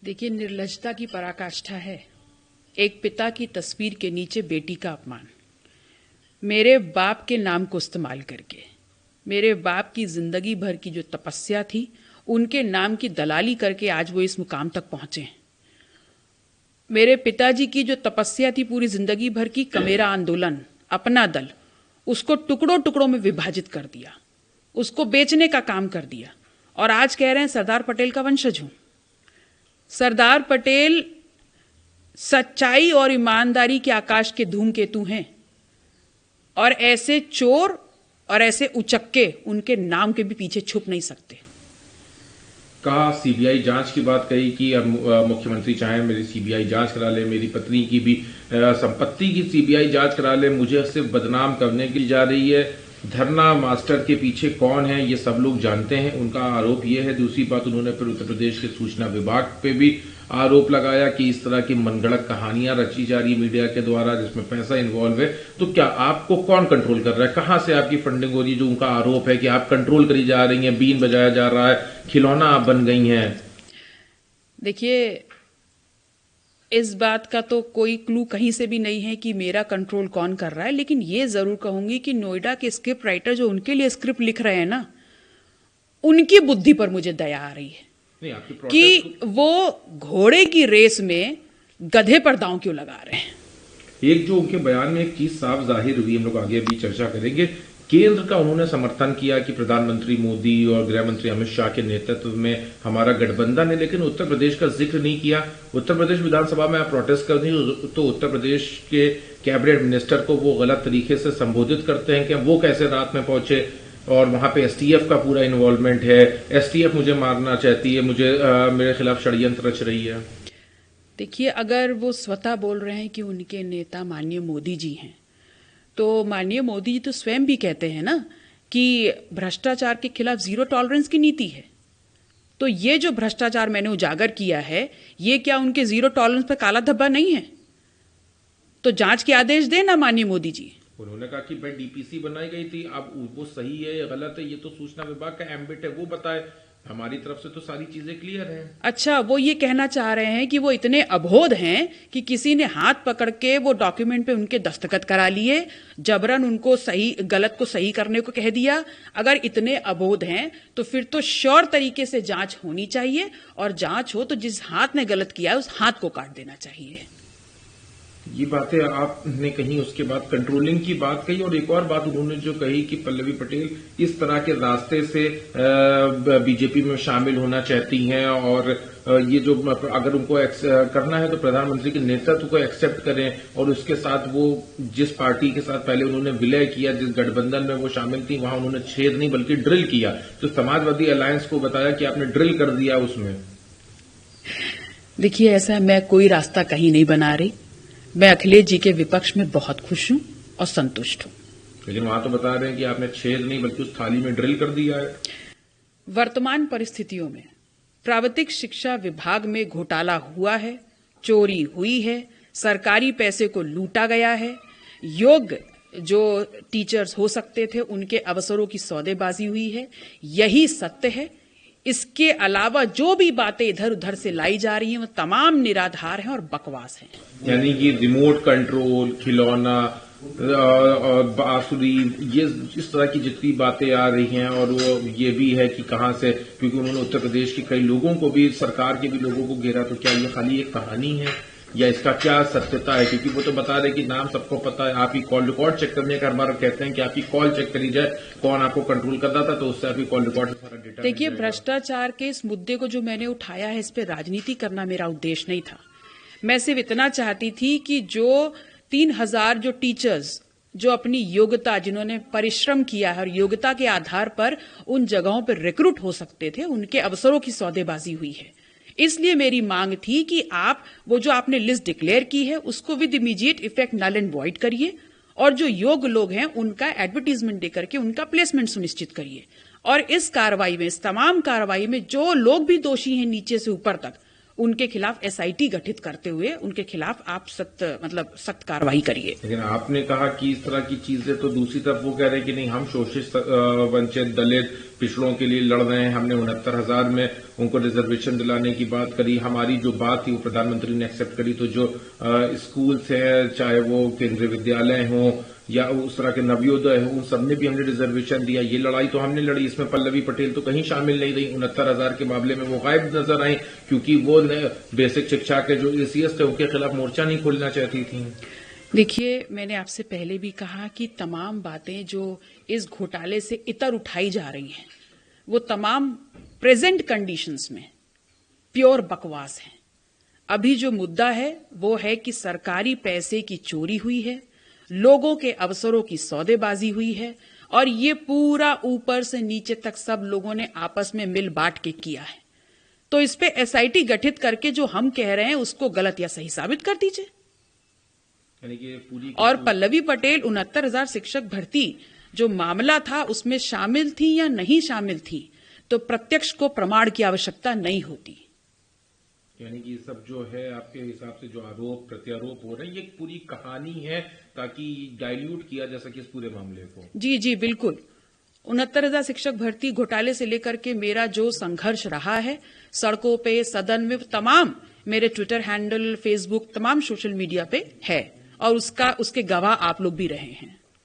देखिए, निर्लज्जता की पराकाष्ठा है। एक पिता की तस्वीर के नीचे बेटी का अपमान, मेरे बाप के नाम को इस्तेमाल करके, मेरे बाप की जिंदगी भर की जो तपस्या थी उनके नाम की दलाली करके आज वो इस मुकाम तक पहुंचे। मेरे पिताजी की जो तपस्या थी पूरी जिंदगी भर की, कमेरा आंदोलन, अपना दल, उसको टुकड़ों टुकड़ों में विभाजित कर दिया, उसको बेचने का काम कर दिया और आज कह रहे हैं सरदार पटेल का वंशज हूं। सरदार पटेल सच्चाई और ईमानदारी के आकाश के धूमकेतु हैं और ऐसे चोर और ऐसे उचक्के उनके नाम के भी पीछे छुप नहीं सकते। कहा सीबीआई जांच की बात कही कि अब मुख्यमंत्री चाहे मेरी सीबीआई जांच करा ले, मेरी पत्नी की भी संपत्ति की सीबीआई जांच करा ले, मुझे सिर्फ बदनाम करने की जा रही है। धरना मास्टर के पीछे कौन है ये सब लोग जानते हैं, उनका आरोप ये है। दूसरी बात, उन्होंने फिर उत्तर प्रदेश के सूचना विभाग पे भी आरोप लगाया कि इस तरह की मनगढ़ंत कहानियां रची जा रही मीडिया के द्वारा जिसमें पैसा इन्वॉल्व है। तो क्या आपको कौन कंट्रोल कर रहा है, कहां से आपकी फंडिंग हो रही है? जो उनका आरोप है कि आप कंट्रोल करी जा रही हैं, बीन बजाया जा रहा है, खिलौना आप बन गई हैं। देखिए, इस बात का तो कोई क्लू कहीं से भी नहीं है कि मेरा कंट्रोल कौन कर रहा है, लेकिन ये जरूर कहूंगी कि नोएडा के स्क्रिप्ट राइटर जो उनके लिए स्क्रिप्ट लिख रहे हैं ना, उनकी बुद्धि पर मुझे दया आ रही है कि वो घोड़े की रेस में गधे पर दांव क्यों लगा रहे हैं। एक जो उनके बयान में एक चीज साफ जाहिर हुई, हम लोग आगे भी चर्चा करेंगे। केंद्र का उन्होंने समर्थन किया कि प्रधानमंत्री मोदी और गृह मंत्री अमित शाह के नेतृत्व में हमारा गठबंधन है, लेकिन उत्तर प्रदेश का जिक्र नहीं किया। उत्तर प्रदेश विधानसभा में आप प्रोटेस्ट कर दी तो उत्तर प्रदेश के कैबिनेट मिनिस्टर को वो गलत तरीके से संबोधित करते हैं कि वो कैसे रात में पहुंचे और वहां पे एसटीएफ का पूरा इन्वॉल्वमेंट है, एसटीएफ मुझे मारना चाहती है, मुझे मेरे खिलाफ षड्यंत्र रच रही है। देखिए, अगर वो स्वतः बोल रहे हैं कि उनके नेता माननीय मोदी जी हैं, तो माननीय मोदी जी तो स्वयं भी कहते हैं ना कि भ्रष्टाचार के खिलाफ जीरो टॉलरेंस की नीति है। तो ये जो भ्रष्टाचार मैंने उजागर किया है, ये क्या उनके जीरो टॉलरेंस पर काला धब्बा नहीं है? तो जांच के आदेश दें ना माननीय मोदी जी। उन्होंने कहा कि भाई डीपीसी बनाई गई थी, अब वो सही है या गलत है ये तो सूचना विभाग का एम्बिट है, वो बताए। हमारी तरफ से तो सारी चीजें क्लियर हैं। अच्छा, वो ये कहना चाह रहे हैं कि वो इतने अबोध हैं कि किसी ने हाथ पकड़ के वो डॉक्यूमेंट पे उनके दस्तखत करा लिए, जबरन उनको सही गलत को सही करने को कह दिया। अगर इतने अबोध हैं तो फिर तो श्योर तरीके से जांच होनी चाहिए और जांच हो तो जिस हाथ ने गलत किया उस हाथ को काट देना चाहिए। ये बातें आपने कही, उसके बाद कंट्रोलिंग की बात कही और एक और बात उन्होंने जो कही कि पल्लवी पटेल इस तरह के रास्ते से बीजेपी में शामिल होना चाहती हैं और ये जो अगर उनको करना है तो प्रधानमंत्री के नेतृत्व को एक्सेप्ट करें और उसके साथ वो जिस पार्टी के साथ पहले उन्होंने विलय किया, जिस गठबंधन में वो शामिल थी, वहां उन्होंने छेद नहीं बल्कि ड्रिल किया। तो समाजवादी अलायंस को बताया कि आपने ड्रिल कर दिया उसमें। देखिए, ऐसा मैं कोई रास्ता कहीं नहीं बना रही। मैं अखिलेश जी के विपक्ष में बहुत खुश हूं और संतुष्ट हूं। लेकिन वहां तो बता रहे हैं कि आपने छेद नहीं बल्कि उस थाली में ड्रिल कर दिया है। वर्तमान परिस्थितियों में प्राविधिक शिक्षा विभाग में घोटाला हुआ है, चोरी हुई है, सरकारी पैसे को लूटा गया है, योग्य जो टीचर्स हो सकते थे उनके अवसरों की सौदेबाजी हुई है। यही सत्य है। इसके अलावा जो भी बातें इधर उधर से लाई जा रही हैं वो तमाम निराधार हैं और बकवास हैं। यानी कि रिमोट कंट्रोल, खिलौना और बांसुरी, ये इस तरह की जितनी बातें आ रही हैं और वो ये भी है कि कहां से, क्योंकि उन्होंने उत्तर प्रदेश के कई लोगों को भी, सरकार के भी लोगों को घेरा। तो क्या ये खाली एक कहानी है या इसका क्या सत्यता है? क्योंकि वो तो बता रहे कि नाम सबको पता है, आपकी कॉल रिकॉर्ड चेक करने का हर बार कहते हैं कि आपकी कॉल चेक करी जाए, कौन आपको कंट्रोल करता था, तो उससे आपकी कॉल रिकॉर्ड से सारा डेटा। देखिए, भ्रष्टाचार के इस मुद्दे को जो मैंने उठाया है, इस पे राजनीति करना मेरा उद्देश्य नहीं था। मैं सिर्फ इतना चाहती थी कि जो 3000 जो टीचर्स जो अपनी योग्यता, जिन्होंने परिश्रम किया है और योग्यता के आधार पर उन जगहों पर रिक्रूट हो सकते थे, उनके अवसरों की सौदेबाजी हुई है। इसलिए मेरी मांग थी कि आप वो जो आपने लिस्ट डिक्लेयर की है उसको with immediate effect null and void करिए और जो योग्य लोग हैं उनका एडवर्टीजमेंट देकर के उनका प्लेसमेंट सुनिश्चित करिए। और इस कार्रवाई में, इस तमाम कार्रवाई में जो लोग भी दोषी हैं नीचे से ऊपर तक, उनके खिलाफ एसआईटी गठित करते हुए उनके खिलाफ आप सख्त कार्रवाई करिए। लेकिन आपने कहा कि इस तरह की चीजें, तो दूसरी तरफ वो कह रहे हैं कि नहीं, हम शोषित, वंचित, दलित, पिछड़ों के लिए लड़ रहे हैं, हमने 69,000 में उनको रिजर्वेशन दिलाने की बात करी, हमारी जो बात थी वो प्रधानमंत्री ने एक्सेप्ट करी। तो जो स्कूल्स हैं, चाहे वो केंद्रीय विद्यालय हों या उस तरह के नवोदय हो, उन सबने भी हमने रिजर्वेशन दिया। ये लड़ाई तो हमने लड़ी, इसमें पल्लवी पटेल तो कहीं शामिल नहीं रही। 69,000 के मामले में वो गायब नजर आई, क्योंकि वो बेसिक शिक्षा के जो एसीएस थे उनके खिलाफ मोर्चा नहीं खोलना चाहती थी। देखिए, मैंने आपसे पहले भी कहा कि तमाम बातें जो इस घोटाले से इतर उठाई जा रही हैं, वो तमाम प्रेजेंट कंडीशंस में प्योर बकवास है। अभी जो मुद्दा है वो है कि सरकारी पैसे की चोरी हुई है, लोगों के अवसरों की सौदेबाजी हुई है, और ये पूरा ऊपर से नीचे तक सब लोगों ने आपस में मिल बांट के किया है। तो इस पे एसआईटी गठित करके जो हम कह रहे हैं उसको गलत या सही साबित कर दीजिए। और पल्लवी पटेल 69,000 शिक्षक भर्ती जो मामला था उसमें शामिल थी या नहीं शामिल थी, तो प्रत्यक्ष को प्रमाण की आवश्यकता नहीं होती। यानी कि सब जो है आपके हिसाब से जो आरोप प्रत्यारोप हो रहे हैं, ये पूरी कहानी है ताकि डाइल्यूट किया जा सके इस पूरे मामले को। जी जी बिल्कुल। 69,000 शिक्षक भर्ती घोटाले से लेकर के मेरा जो संघर्ष रहा है सड़कों पे, सदन में, तमाम मेरे ट्विटर हैंडल, फेसबुक, तमाम सोशल मीडिया पे है, और उसके गवाह आप लोग भी रहे हैं।